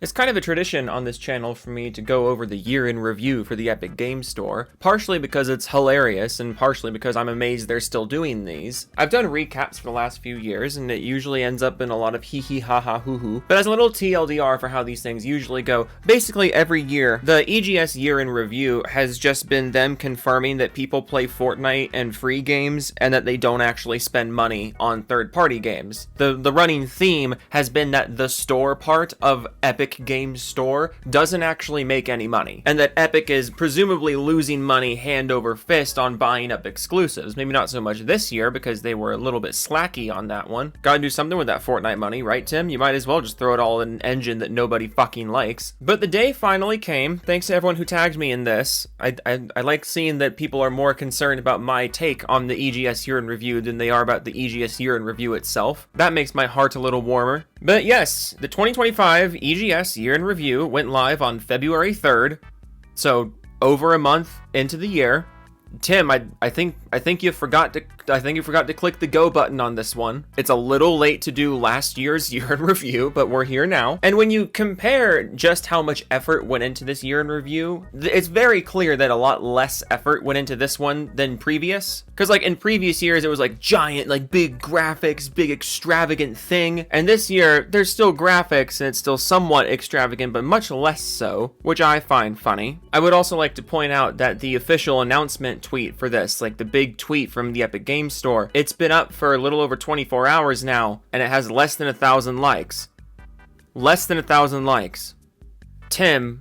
It's kind of a tradition on this channel for me to go over the year in review for the Epic Games Store, partially because it's hilarious and partially because I'm amazed they're still doing these. I've done recaps for the last few years and it usually ends up in a lot of hee hee ha ha hoo hoo, but as a little TLDR for how these things usually go, basically every year, the EGS year in review has just been them confirming that people play Fortnite and free games and that they don't actually spend money on third-party games. The running theme has been that the store part of Epic Games Store doesn't actually make any money, and that Epic is presumably losing money hand over fist on buying up exclusives. Maybe not so much this year because they were a little bit slacky on that one. Gotta do something with that Fortnite money, right, Tim? You might as well just throw it all in an engine that nobody fucking likes. But the day finally came, thanks to everyone who tagged me in this. I like seeing that people are more concerned about my take on the EGS year in review than they are about the EGS year in review itself. That makes my heart a little warmer. But yes, the 2025 EGS year in review went live on February 3rd, so over a month into the year. Tim, I think you forgot to click the go button on this one. It's a little late to do last year's year in review, but we're here now. And when you compare just how much effort went into this year in review, it's very clear that a lot less effort went into this one than previous. Because like in previous years, it was like giant, like big graphics, big extravagant thing. And this year, there's still graphics and it's still somewhat extravagant, but much less so, which I find funny. I would also like to point out that the official announcement tweet for this, like the big tweet from the Epic Games Store, it's been up for a little over 24 hours now, and it has less than 1,000 likes. Less than 1,000 likes. Tim,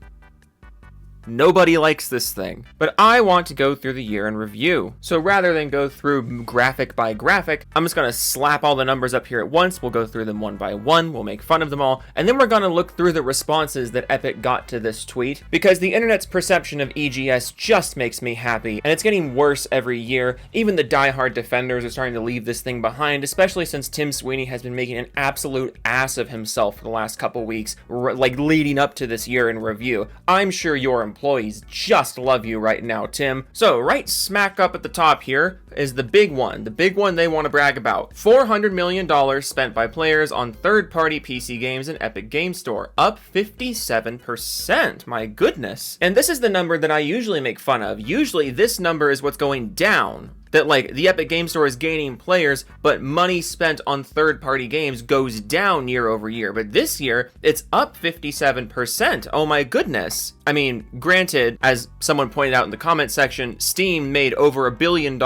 nobody likes this thing. But I want to go through the year in review. So rather than go through graphic by graphic, I'm just gonna slap all the numbers up here at once. We'll go through them one by one. We'll make fun of them all. And then we're gonna look through the responses that Epic got to this tweet, because the internet's perception of EGS just makes me happy. And it's getting worse every year. Even the diehard defenders are starting to leave this thing behind, especially since Tim Sweeney has been making an absolute ass of himself for the last couple weeks, like leading up to this year in review. I'm sure your employees just love you right now, Tim. So right smack up at the top here is the big one they want to brag about. $400 million spent by players on third-party PC games in Epic Games Store, up 57%. My goodness. And this is the number that I usually make fun of. Usually this number is what's going down. That like the Epic Games Store is gaining players, but money spent on third-party games goes down year over year. But this year, it's up 57%. Oh my goodness. I mean, granted, as someone pointed out in the comment section, Steam made over $1 billion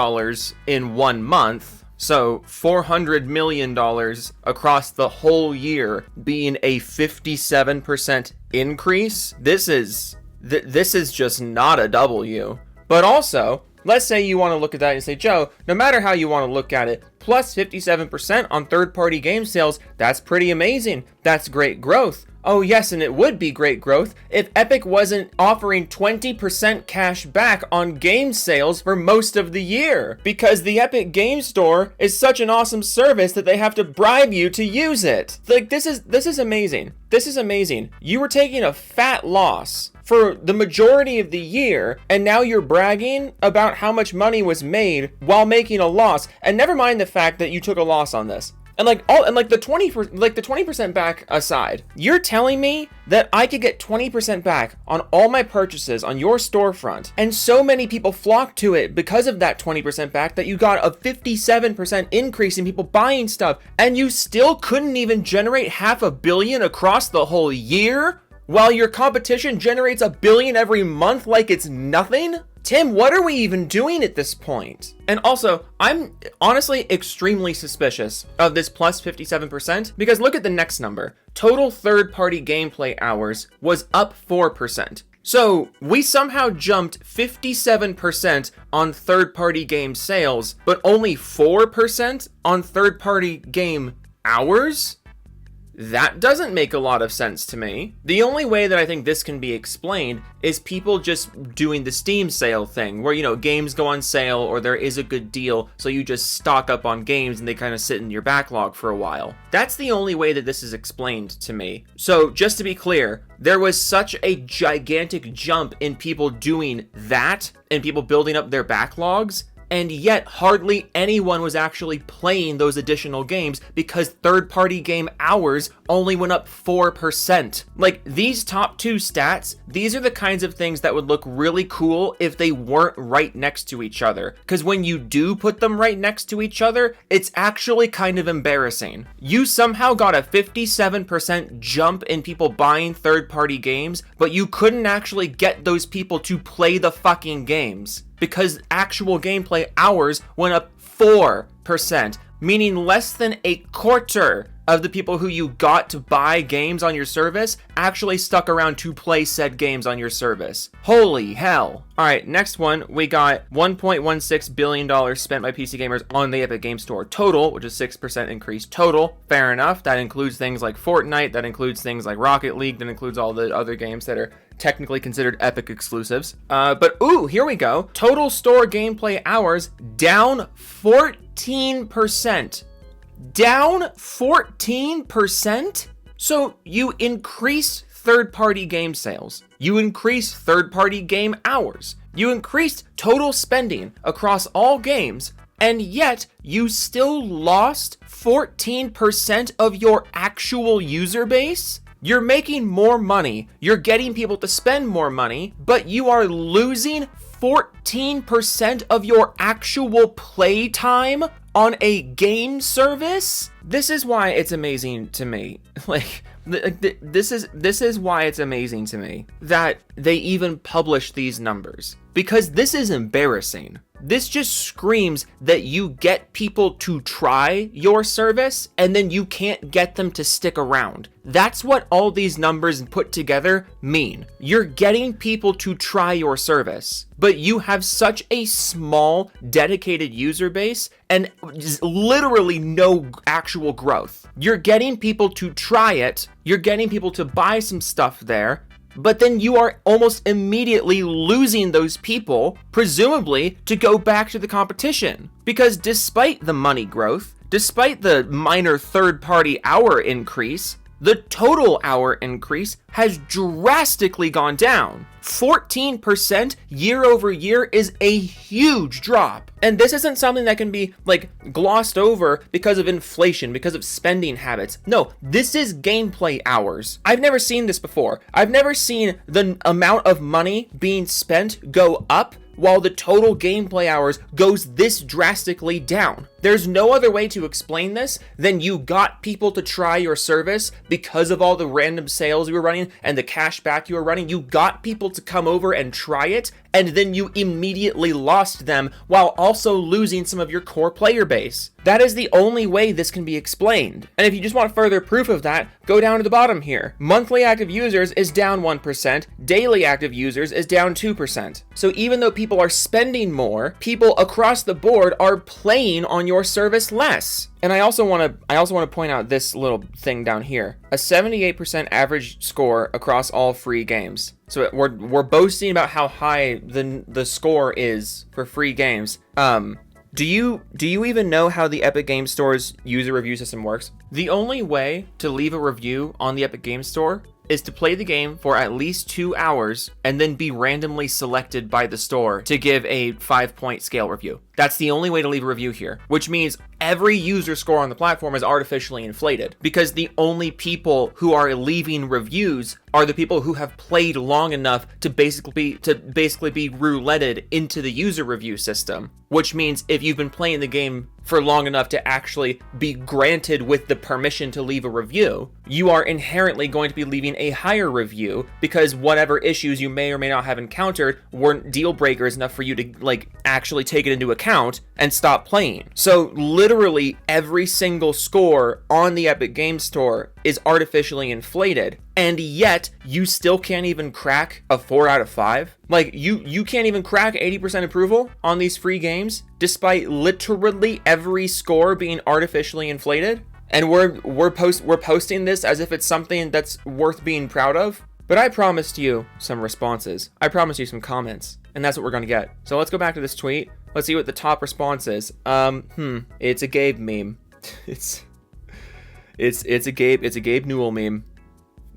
in 1 month. So $400 million across the whole year being a 57% increase. This is just not a W. But also, let's say you want to look at that and say, Joe, no matter how you want to look at it, plus 57% on third-party game sales, that's pretty amazing. That's great growth. Oh yes, and it would be great growth if Epic wasn't offering 20% cash back on game sales for most of the year. Because the Epic Games Store is such an awesome service that they have to bribe you to use it. Like, this is amazing. This is amazing. You were taking a fat loss for the majority of the year, and now you're bragging about how much money was made while making a loss. And never mind the fact that you took a loss on this. And the 20% back aside, you're telling me that I could get 20% back on all my purchases on your storefront, and so many people flocked to it because of that 20% back that you got a 57% increase in people buying stuff, and you still couldn't even generate $500 million across the whole year, while your competition generates $1 billion every month like it's nothing? Tim, what are we even doing at this point? And also, I'm honestly extremely suspicious of this plus 57% because look at the next number. Total third-party gameplay hours was up 4%. So we somehow jumped 57% on third-party game sales, but only 4% on third-party game hours? That doesn't make a lot of sense to me. The only way that I think this can be explained is people just doing the Steam sale thing, where, you know, games go on sale or there is a good deal, so you just stock up on games and they kind of sit in your backlog for a while. That's the only way that this is explained to me. So just to be clear, there was such a gigantic jump in people doing that and people building up their backlogs, and yet hardly anyone was actually playing those additional games because third-party game hours only went up 4%. Like, these top two stats, these are the kinds of things that would look really cool if they weren't right next to each other. Because when you do put them right next to each other, it's actually kind of embarrassing. You somehow got a 57% jump in people buying third-party games, but you couldn't actually get those people to play the fucking games because actual gameplay hours went up 4%, meaning less than a quarter of the people who you got to buy games on your service actually stuck around to play said games on your service. Holy hell. All right, next one, we got $1.16 billion spent by PC gamers on the Epic Game Store total, which is 6% increase total. Fair enough. That includes things like Fortnite, that includes things like Rocket League, that includes all the other games that are technically considered Epic exclusives. But ooh, here we go. Total store gameplay hours down 14%. Down 14%? So you increased third-party game sales. You increased third-party game hours. You increased total spending across all games, and yet you still lost 14% of your actual user base? You're making more money, you're getting people to spend more money, but you are losing 14% of your actual play time on a game service? This is why it's amazing to me. This is why it's amazing to me that they even publish these numbers. Because this is embarrassing. This just screams that you get people to try your service and then you can't get them to stick around. That's what all these numbers put together mean. You're getting people to try your service, but you have such a small, dedicated user base and literally no actual growth. You're getting people to try it, you're getting people to buy some stuff there, but then you are almost immediately losing those people, presumably to go back to the competition. Because despite the money growth, despite the minor third-party hour increase, the total hour increase has drastically gone down. 14% year over year is a huge drop. And this isn't something that can be glossed over because of inflation, because of spending habits. No, this is gameplay hours. I've never seen this before. I've never seen the amount of money being spent go up while the total gameplay hours goes this drastically down. There's no other way to explain this than you got people to try your service because of all the random sales you were running and the cash back you were running. You got people to come over and try it, and then you immediately lost them while also losing some of your core player base. That is the only way this can be explained. And if you just want further proof of that, go down to the bottom here. Monthly active users is down 1%, daily active users is down 2%. So even though people are spending more, people across the board are playing on your service less. And I also want to point out this little thing down here. A 78% average score across all free games. So we're boasting about how high the score is for free games. Do you even know how the Epic Game Store's user review system works? The only way to leave a review on the Epic Game Store is to play the game for at least 2 hours and then be randomly selected by the store to give a 5-point scale review. That's the only way to leave a review here, which means every user score on the platform is artificially inflated because the only people who are leaving reviews are the people who have played long enough to basically be rouletted into the user review system, which means if you've been playing the game for long enough to actually be granted with the permission to leave a review, you are inherently going to be leaving a higher review because whatever issues you may or may not have encountered weren't deal breakers enough for you to actually take it into account and stop playing. So literally every single score on the Epic Game Store is artificially inflated, and yet you still can't even crack a 4 out of 5. You can't even crack 80% approval on these free games despite literally every score being artificially inflated. And we're posting this as if it's something that's worth being proud of. But I promised you some responses. I promised you some comments, and that's what we're going to get. So let's go back to this tweet. Let's see what the top response is. It's a Gabe meme. It's a Gabe Newell meme.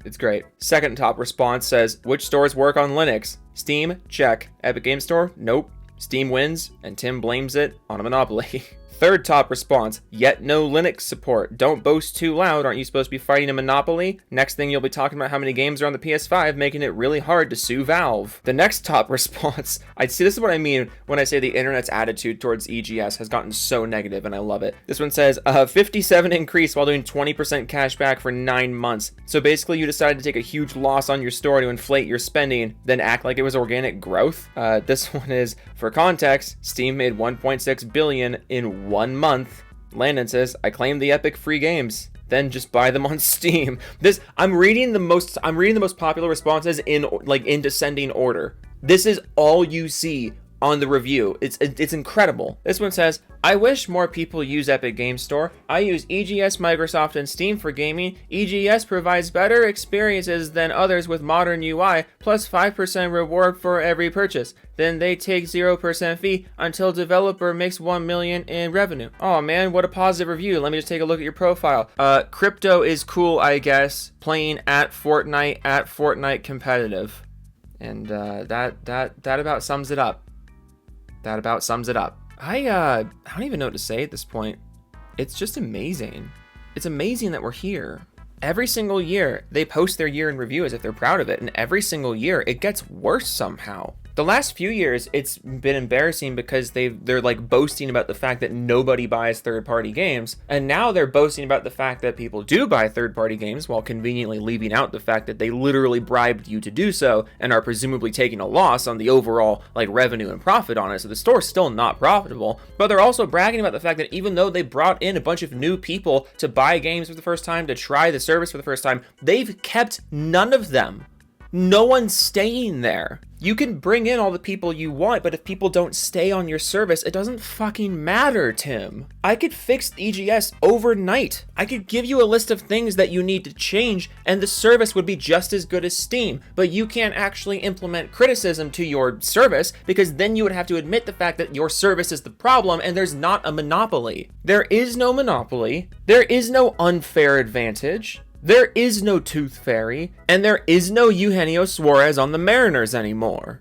It's great. Second top response says, which stores work on Linux? Steam? Check. Epic Game Store? Nope. Steam wins, and Tim blames it on a monopoly. Third top response, yet no Linux support. Don't boast too loud, aren't you supposed to be fighting a monopoly? Next thing you'll be talking about how many games are on the PS5, making it really hard to sue Valve. The next top response, this is what I mean when I say the internet's attitude towards EGS has gotten so negative, and I love it. This one says, 57 increase while doing 20% cash back for 9 months. So basically you decided to take a huge loss on your store to inflate your spending, then act like it was organic growth. This one is, for context, Steam made $1.6 billion in 1 month. Landon says, I claim the epic free games, then just buy them on Steam. I'm reading the most popular responses in descending order. This is all you see on the review. It's incredible. This one says, I wish more people use Epic Games Store. I use EGS, Microsoft, and Steam for gaming. EGS provides better experiences than others with modern UI, plus 5% reward for every purchase. Then they take 0% fee until developer makes $1 million in revenue. Oh man, what a positive review. Let me just take a look at your profile. Crypto is cool, I guess. Playing at Fortnite competitive. And that about sums it up. That about sums it up. I don't even know what to say at this point. It's just amazing. It's amazing that we're here. Every single year, they post their year in review as if they're proud of it, and every single year, it gets worse somehow. The last few years, it's been embarrassing because they're like boasting about the fact that nobody buys third-party games, and now they're boasting about the fact that people do buy third-party games while conveniently leaving out the fact that they literally bribed you to do so and are presumably taking a loss on the overall revenue and profit on it, so the store's still not profitable. But they're also bragging about the fact that even though they brought in a bunch of new people to buy games for the first time, to try the service for the first time, they've kept none of them. No one's staying there. You can bring in all the people you want, but if people don't stay on your service, it doesn't fucking matter, Tim. I could fix EGS overnight. I could give you a list of things that you need to change, and the service would be just as good as Steam, but you can't actually implement criticism to your service, because then you would have to admit the fact that your service is the problem, and there's not a monopoly. There is no monopoly. There is no unfair advantage. There is no Tooth Fairy, and there is no Eugenio Suarez on the Mariners anymore.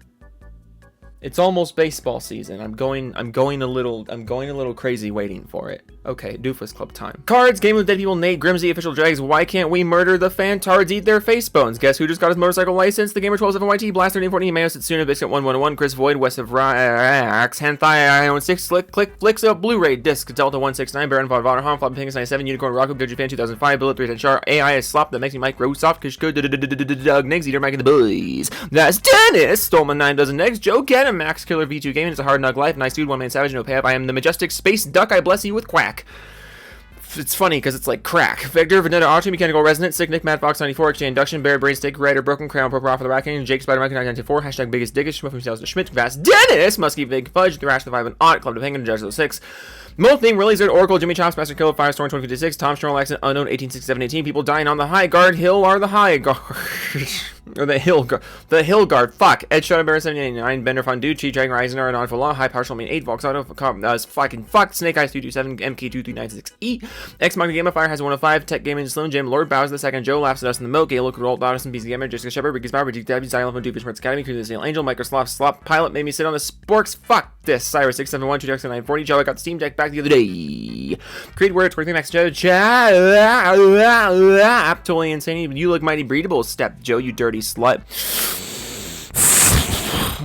It's almost baseball season. I'm going a little crazy waiting for it. Okay, Doofus Club time. Cards, Game of Dead People, Nate, Grimsy, Official Drags, Why Can't We Murder the Fantards, Eat Their Face Bones. Guess who just got his motorcycle license? The Gamer 127YT, Blaster 14, Mayo, Setsuna, Biscuit 111, Chris Void, West of Rax, Henthai, Ion 6, Click, Flixo, Blu-ray Disc, Delta 169, Baron Von Vonderham, Flop Pingus 97, Unicorn, Rocco, Good Japan 2005, Bullet 310 Char, AI is Slop, that makes me Microsoft, Kishko, Doug, Niggs, Eater, Mike, and the Boys. That's Dennis, stole my 9 dozen eggs, Joe Cannon, Max Killer V2 Gaming, It's a Hard Nug Life, Nice Dude, One Man Savage, No Pay Up, I am the Majestic Space Duck, I bless you with Quack. It's funny because it's like crack. Vector, Vanetta, Auto, Mechanical Resonance, Sick, Nick, Mad Fox 94, Exchange Induction, Bear, Brain Stick, Rider, Broken Crown, Pro Profit, the Racking, Jake, Spider, Mike 994, Hashtag Biggest Diggest, Schmuff, Sales to Schmidt, Vast, Dennis, Muskie, Big Fudge, Thrash, the 5, and Odd, Club, the Penguin, Judge, 6. Molt Theme, Really Zerd, Oracle, Jimmy Chops, Master Killer, Firestorm 2056, Tom Stroll, Accent, Unknown 186718, People Dying on the High Guard, Hill are the High Guard. Or the Hill Guard, fuck. Ed Shadow Bear 789, Bender Fondue, Chi Dragon Eisner, and Law, High Partial Mean 8, Vox Auto, fucking fuck, Snake Eyes 227, MK23996E, X Manga Game of Fire has 105, Tech Gaming Slim Jim, Lord Bowser the 2nd, Joe Laughs at Us in the Milk, Gale, Roll, Dodson, BC Gamer, Jessica Shepard, Ricky's Power, Ricky Dabby, Xylophone, Doofus, Sports Academy, Crew the Steel Angel, Microsoft, Slop, Pilot, Made Me Sit on the Sporks, fuck this, Cyrus 671, 2 Joe, I got the Steam Deck back the other day. Creed Word, Twerking Max Joe, totally insane, you look mighty breedable, Step Joe, you dirty slut.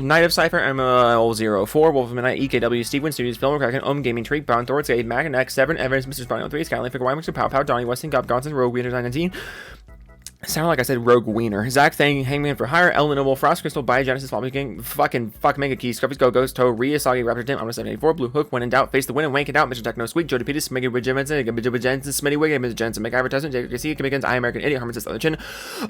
Knight of Cypher, ML04, Wolf of Midnight, EKW, Steven Studios, Film Kraken, Gaming Tree, Brown Thorns, Gate, Mac, Severn, Evans, Mr. Spawning 3, Skyline, Figure, Wymaxer, Pow, Donnie, Weston, Gob, Gonson, Rogue, Wiener 19. Sounded like I said Rogue Wiener. Zach Thang, Hangman for Hire, Ellen Noble, Frost Crystal, Biogenesis, Fall King, fuck Mega Key, Scruffy's Go, Ghost Toe, Rhea, Soggy, Raptor Tim, Omni 784, Blue Hook, When in Doubt, Face the Win and Wank It Out, Mr. Techno Squeak, Jody Peters, Mega Jensen, Smitty Wig, Mr. Jensen, Make Advertisement, Jacob Garcia, Kimmigans, I American Idiot, Harmon Other Chin.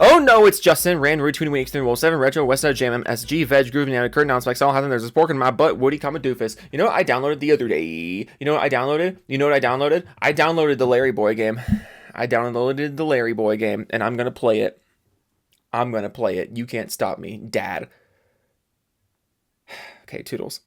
Oh no, it's Justin, Rand, Root, 20 Weeks, 3 Wolf 7, Retro, Westside, Jam, MSG, Veg, Groove, Nana, Kurt, Noun, Spike, Saul, Hatton, there's a spork in my butt, Woody, Doofus. You know what I downloaded the other day? You know what I downloaded? I downloaded the Larry Boy game. I downloaded the Larry Boy game, and I'm gonna play it. You can't stop me, Dad. Okay, toodles.